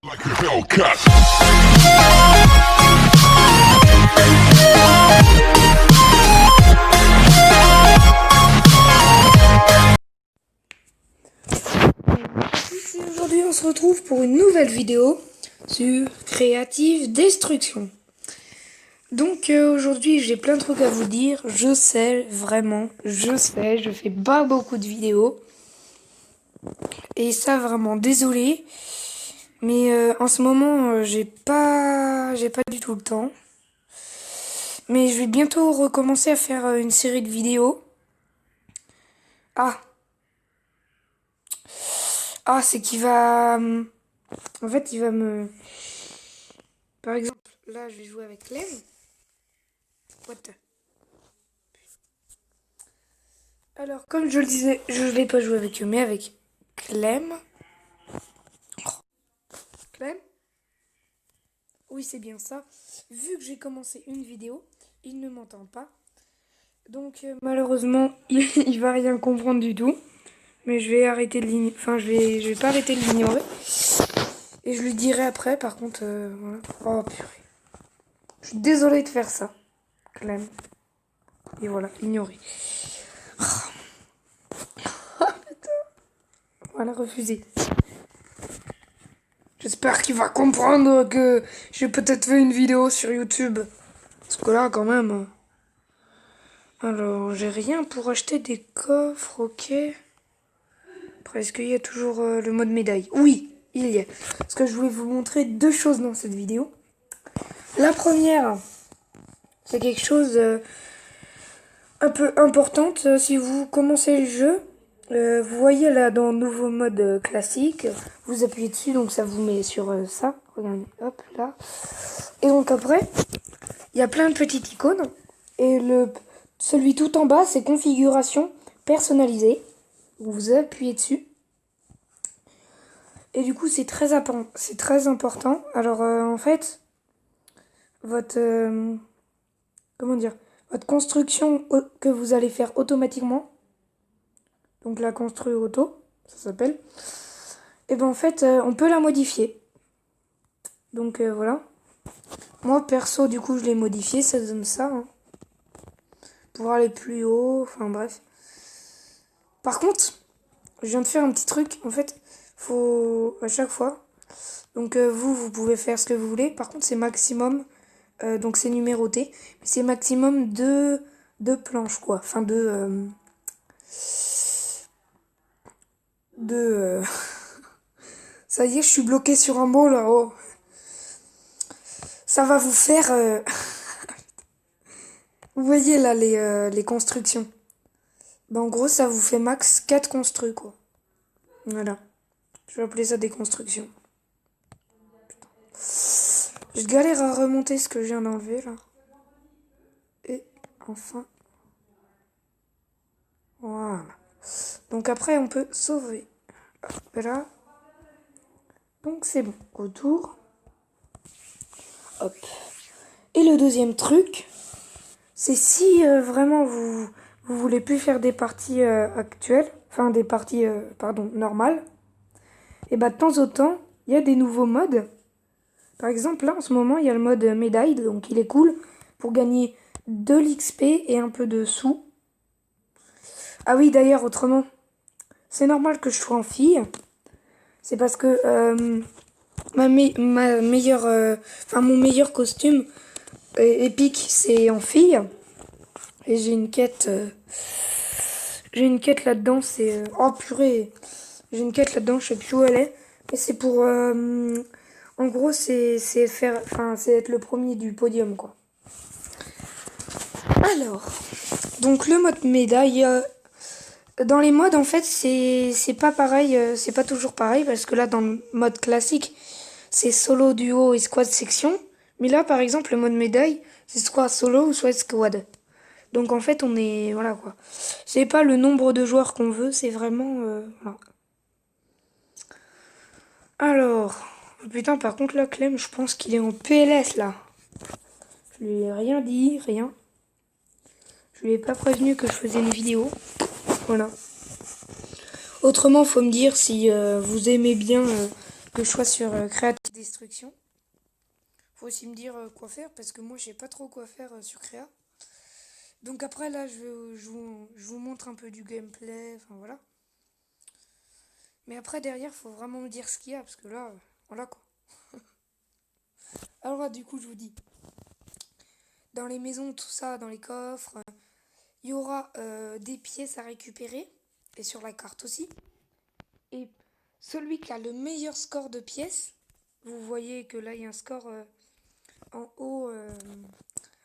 Like a Hellcat. Aujourd'hui on se retrouve pour une nouvelle vidéo sur Creative Destruction. Donc aujourd'hui j'ai plein de trucs à vous dire. Je sais, vraiment, je sais, je fais pas beaucoup de vidéos. Et ça vraiment, désolé. Mais en ce moment j'ai pas du tout le temps. Mais je vais bientôt recommencer à faire une série de vidéos. C'est qu'il va... En fait, il va me... Par exemple, là, je vais jouer avec Clem. What the... Alors, comme je le disais, je ne vais pas jouer avec eux, mais avec Clem. Clem? Oui, c'est bien ça. Vu que j'ai commencé une vidéo, il ne m'entend pas. Donc, malheureusement, il va rien comprendre du tout. Mais je vais arrêter de l'ignorer. Enfin, je vais pas arrêter de l'ignorer. Et je lui dirai après, par contre, voilà. Oh, purée. Je suis désolée de faire ça, Clem. Et voilà, ignorer. Voilà, refusé. J'espère qu'il va comprendre que j'ai peut-être fait une vidéo sur YouTube. Parce que là, quand même... Alors, j'ai rien pour acheter des coffres, ok. Après, est-ce qu'il y a toujours le mode médaille? Oui, il y a. Parce que je voulais vous montrer deux choses dans cette vidéo. La première, c'est quelque chose un peu importante. Si vous commencez le jeu, vous voyez là dans nouveau mode classique, vous appuyez dessus, donc ça vous met sur ça. Regardez, hop, là. Et donc après, il y a plein de petites icônes. Et celui tout en bas, c'est configuration personnalisée. Vous appuyez dessus. Et du coup, c'est très important. Alors, en fait, votre... comment dire? Votre construction que vous allez faire automatiquement. Donc, la construit auto, ça s'appelle. Et ben en fait, on peut la modifier. Donc, voilà. Moi, perso, du coup, je l'ai modifié. Ça donne ça. Hein. Pour aller plus haut. Enfin, bref. Par contre, je viens de faire un petit truc. En fait, faut à chaque fois. Donc vous pouvez faire ce que vous voulez. Par contre, c'est maximum. Donc c'est numéroté. Mais c'est maximum deux planches, quoi. Enfin, ça y est, je suis bloqué sur un mot, là. Oh. Ça va vous faire... Vous voyez, là, les constructions. Ben, en gros, ça vous fait max 4 construits, quoi. Voilà. Je vais appeler ça des constructions. Je galère à remonter ce que je viens d'enlever là. Et enfin. Voilà. Donc après on peut sauver. Hop là. Donc c'est bon. Retour. Hop. Et le deuxième truc, c'est si vraiment vous voulez plus faire des parties actuelles, enfin des parties normales, et bah de temps en temps, il y a des nouveaux modes. Par exemple, là, en ce moment, il y a le mode médaille, donc il est cool pour gagner de l'XP et un peu de sous. Ah oui, d'ailleurs, autrement, c'est normal que je sois en fille. C'est parce que mon meilleur costume épique, c'est en fille. Et j'ai une quête là-dedans, c'est... oh purée. J'ai une quête là-dedans, je sais plus où elle est. Mais c'est pour... en gros, c'est être le premier du podium, quoi. Alors, donc le mode médaille, dans les modes, en fait, c'est pas pareil, c'est pas toujours pareil, parce que là, dans le mode classique, c'est solo, duo et squad section. Mais là, par exemple, le mode médaille, c'est soit solo ou soit squad. Donc en fait, on est... voilà, quoi. C'est pas le nombre de joueurs qu'on veut, c'est vraiment... voilà. Alors... Putain, par contre, là, Clem, je pense qu'il est en PLS, là. Je lui ai rien dit, rien. Je lui ai pas prévenu que je faisais une vidéo. Voilà. Autrement, faut me dire si vous aimez bien le choix sur Créative Destruction. Faut aussi me dire quoi faire parce que moi je sais pas trop quoi faire sur Créa. Donc après là je vous montre un peu du gameplay, enfin voilà. Mais après derrière faut vraiment me dire ce qu'il y a parce que là, voilà quoi. Alors là, du coup je vous dis, dans les maisons, tout ça, dans les coffres, il y aura des pièces à récupérer et sur la carte aussi. Et celui qui a le meilleur score de pièces, vous voyez que là il y a un score en haut,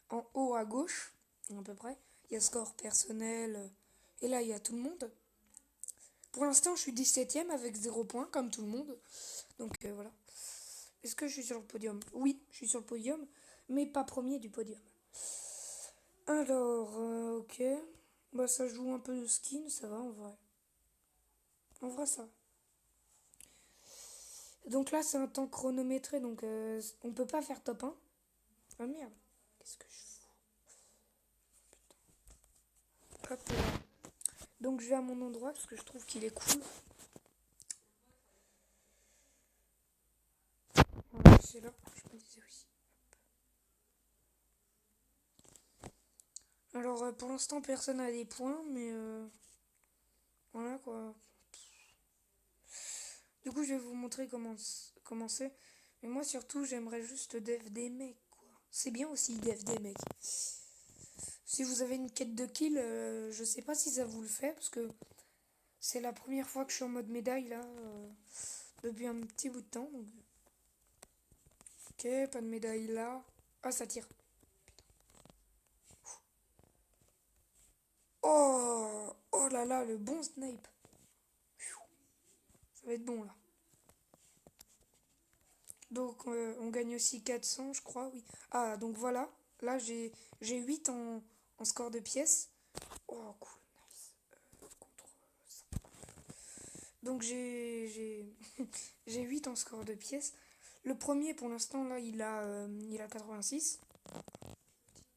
en haut à gauche, à peu près. Il y a score personnel et là il y a tout le monde. Pour l'instant je suis 17ème avec 0 points comme tout le monde. Donc voilà. Est-ce que je suis sur le podium? Oui, je suis sur le podium, mais pas premier du podium. Alors, ok. Bah ça joue un peu de skin, ça va en vrai. En vrai ça va. Donc là c'est un temps chronométré, donc on peut pas faire top 1. Ah merde, qu'est-ce que je fous? Hop là. Donc je vais à mon endroit parce que je trouve qu'il est cool. Voilà, c'est là, je me disais oui. Alors pour l'instant personne n'a des points, mais voilà quoi. Du coup je vais vous montrer comment c'est. Mais moi surtout j'aimerais juste dev des mecs quoi. C'est bien aussi dev des mecs. Si vous avez une quête de kill, je sais pas si ça vous le fait parce que c'est la première fois que je suis en mode médaille là depuis un petit bout de temps. Donc... Ok, pas de médaille là. Ah ça tire. Oh, oh là là, le bon snipe. Ça va être bon là. Donc on gagne aussi 400 je crois, oui. Ah donc voilà, là j'ai 8 en score de pièces. Oh cool, nice. Contre ça. Donc j'ai 8 en score de pièces. Le premier pour l'instant là il a 86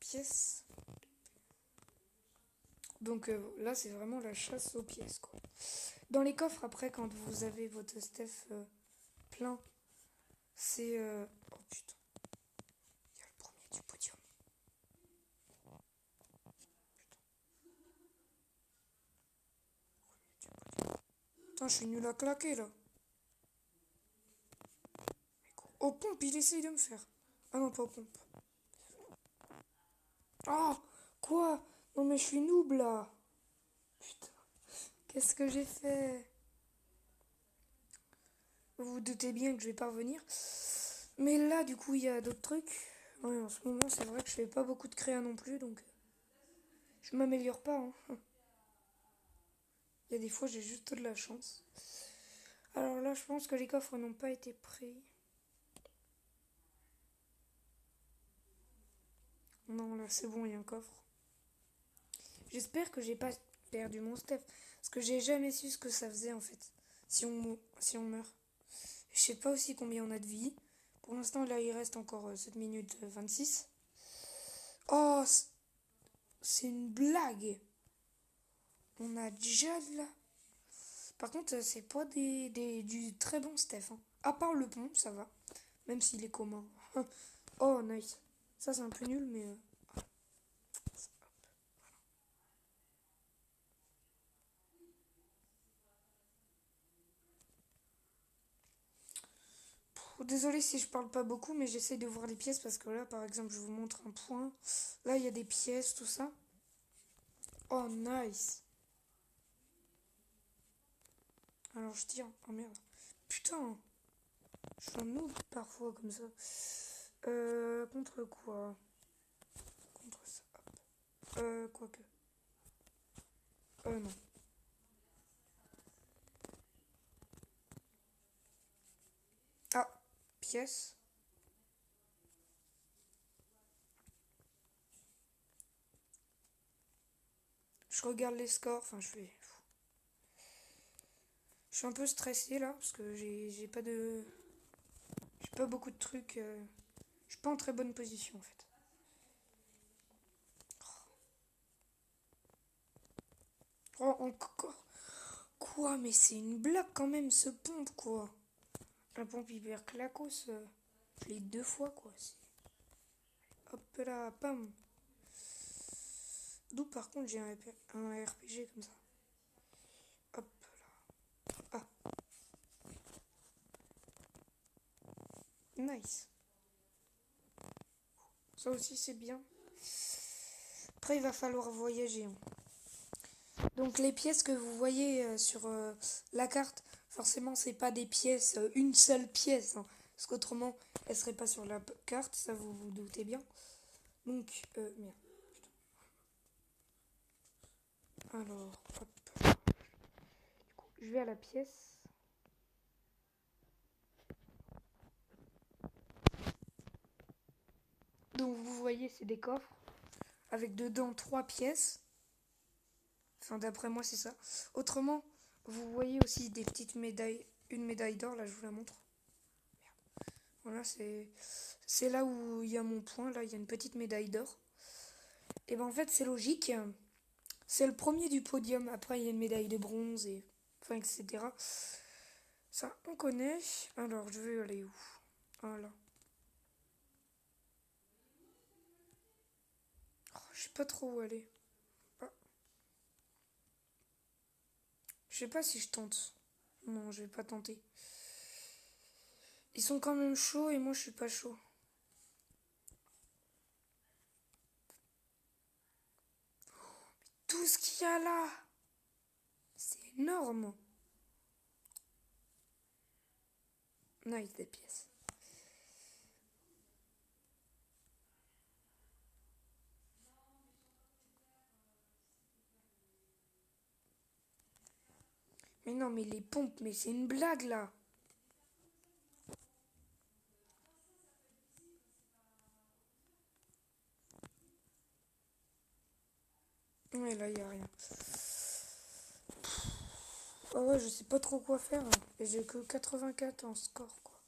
pièces. Donc là c'est vraiment la chasse aux pièces quoi. Dans les coffres après quand vous avez votre Steph plein, c'est... Oh putain, il y a le premier du podium. Putain, je suis nul à claquer là. Au pompe, il essaye de me faire. Ah non, pas au pompe. Ah, quoi? Non mais je suis noob là. Putain, qu'est-ce que j'ai fait? Vous vous doutez bien que je vais pas revenir. Mais là, du coup, il y a d'autres trucs. Ouais, en ce moment, c'est vrai que je fais pas beaucoup de créa non plus, donc je m'améliore pas. Hein. Il y a des fois, j'ai juste de la chance. Alors là, je pense que les coffres n'ont pas été pris. Non, là, c'est bon, il y a un coffre. J'espère que j'ai pas perdu mon Steph. Parce que j'ai jamais su ce que ça faisait en fait. Si on meurt. Je sais pas aussi combien on a de vie. Pour l'instant, là, il reste encore 7 minutes 26. Oh, c'est une blague. On a déjà de la... Par contre, c'est pas du très bon Steph. Hein. À part le pont, ça va. Même s'il est commun. Oh, nice. Ça, c'est un peu nul, mais... Désolée si je parle pas beaucoup, mais j'essaie de voir les pièces parce que là, par exemple, je vous montre un point. Là, il y a des pièces, tout ça. Oh, nice. Alors, je tire. Oh merde. Putain, je suis un noob parfois comme ça. Contre quoi? Contre ça. Quoique. Non. Ah, pièce. Je regarde les scores. Enfin, je suis un peu stressée là parce que j'ai pas de. J'ai pas beaucoup de trucs. Je suis pas en très bonne position en fait. Oh, encore. Quoi? Mais c'est une blague quand même ce pompe quoi. La pompe hyper clacos, je l'ai 2 fois quoi. Hop là, pam. D'où par contre j'ai un RPG comme ça. Hop là. Ah, nice. Ça aussi c'est bien. Après il va falloir voyager. Hein. Donc les pièces que vous voyez sur la carte, forcément c'est pas des pièces, une seule pièce. Hein, parce qu'autrement elle serait pas sur la carte, ça vous vous doutez bien. Donc, merde. Alors, hop. Du coup, je vais à la pièce. Donc vous voyez c'est des coffres avec dedans 3 pièces. Enfin d'après moi c'est ça. Autrement, vous voyez aussi des petites médailles. Une médaille d'or, là je vous la montre. Voilà, c'est là où il y a mon point. Là il y a une petite médaille d'or. Et ben en fait c'est logique. C'est le premier du podium. Après il y a une médaille de bronze et enfin etc. Ça on connaît. Alors je vais aller où? Voilà. Oh, je sais pas trop où aller. Ah, je sais pas si je tente. Non, je vais pas tenter. Ils sont quand même chauds et moi je suis pas chaud. Tout ce qu'il y a là, c'est énorme. Nice des pièces. Mais non, mais les pompes, mais c'est une blague là. Ouais, là, il a rien. Ah ouais, je sais pas trop quoi faire. Hein. Et j'ai que 84 en score, quoi.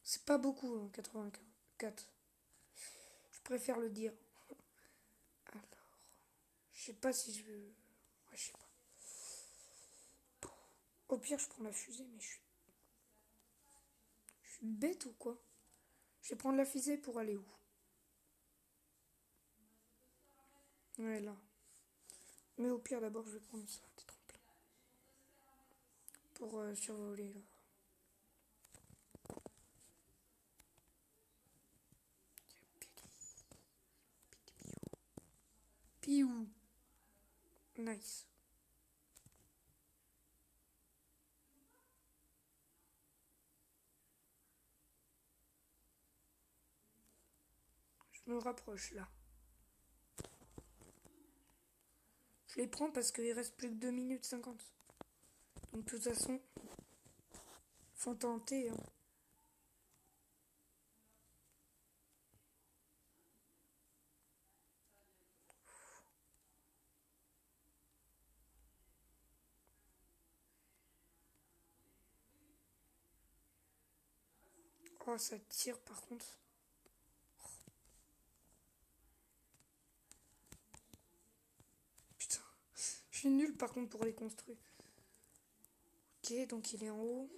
C'est pas beaucoup, hein, 84. Je préfère le dire. Alors, je sais pas si je veux... Ouais, je sais pas. Au pire, je prends la fusée, mais je suis bête ou quoi? Je vais prendre la fusée pour aller où? Ouais, là. Mais au pire, d'abord, je vais prendre ça, des tremplins. Pour survoler, là. Piou. Nice. Je me rapproche, là. Je les prends parce qu'il reste plus que 2 minutes 50. Donc de toute façon, faut tenter. Hein. Oh, ça tire par contre. Putain, je suis nul par contre pour les construire. Ok, donc il est en haut.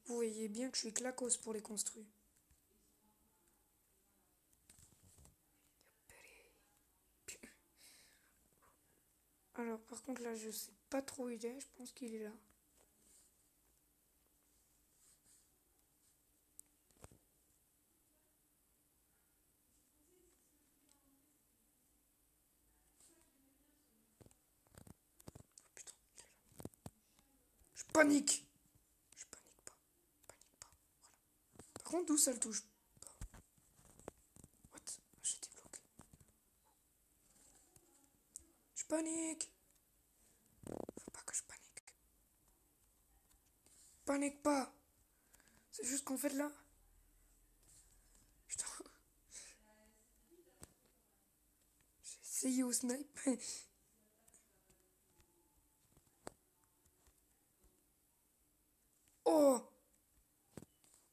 Vous voyez bien que je suis clacos pour les construire. Alors par contre là je sais pas trop où il est, je pense qu'il est là. Oh, putain, il est là. Je panique. Je panique pas. Panique pas. Voilà. Par contre d'où ça le touche pas? What? J'étais bloqué. Je panique. Faut pas que je panique. Panique pas. C'est juste qu'en fait là. Putain. J'ai essayé au snipe. Oh.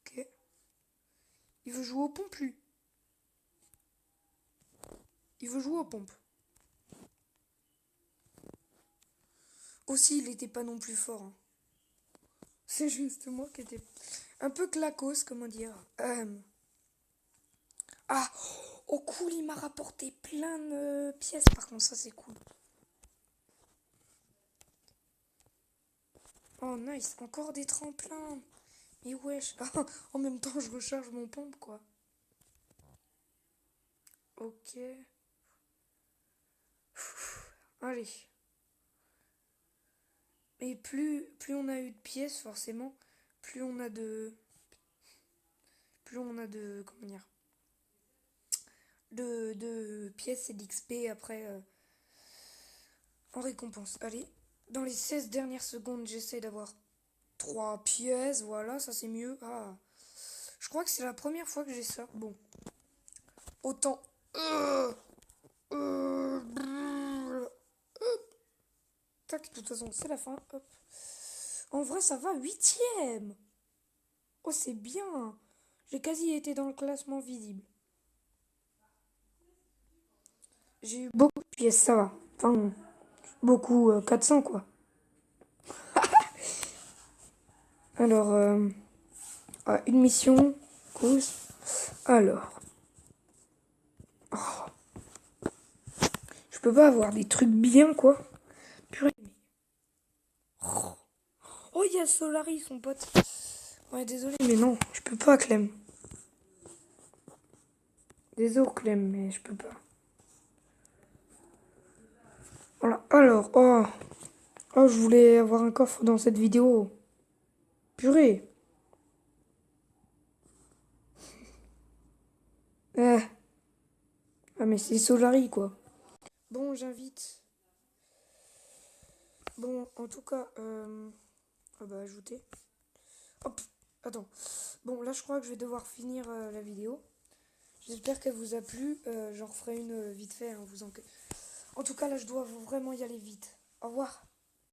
Ok. Il veut jouer aux pompes lui. Il veut jouer aux pompes. Aussi, il était pas non plus fort. Hein. C'est juste moi qui était un peu clacos, comment dire. Ah, oh cool, il m'a rapporté plein de pièces. Par contre, ça c'est cool. Oh nice, encore des tremplins. Mais wesh, en même temps je recharge mon pompe quoi. Ok. Allez. Et plus on a eu de pièces, forcément, plus on a de. Plus on a de. Comment dire. De pièces et d'XP après en récompense. Allez. Dans les 16 dernières secondes, j'essaie d'avoir 3 pièces. Voilà, ça c'est mieux. Ah. Je crois que c'est la première fois que j'ai ça. Bon. Autant. Tac, de toute façon, c'est la fin. Hop. En vrai, ça va, huitième. Oh, c'est bien. J'ai quasi été dans le classement visible. J'ai eu beaucoup de pièces, ça va. Enfin, beaucoup, 400 quoi. Alors, une mission, cause. Alors, je peux pas avoir des trucs bien quoi. Purée. Oh, il y a Solari, son pote. Ouais, désolé, mais non, je peux pas, Clem. Désolé, Clem, mais je peux pas. Voilà, alors, oh. Oh, je voulais avoir un coffre dans cette vidéo. Purée. Ah, ah mais c'est Solari, quoi. Bon, j'invite. Bon, en tout cas, ah bah, ajouter. Hop, attends. Bon, là, je crois que je vais devoir finir la vidéo. J'espère qu'elle vous a plu. J'en referai une vite fait. Hein, En tout cas, là, je dois vraiment y aller vite. Au revoir.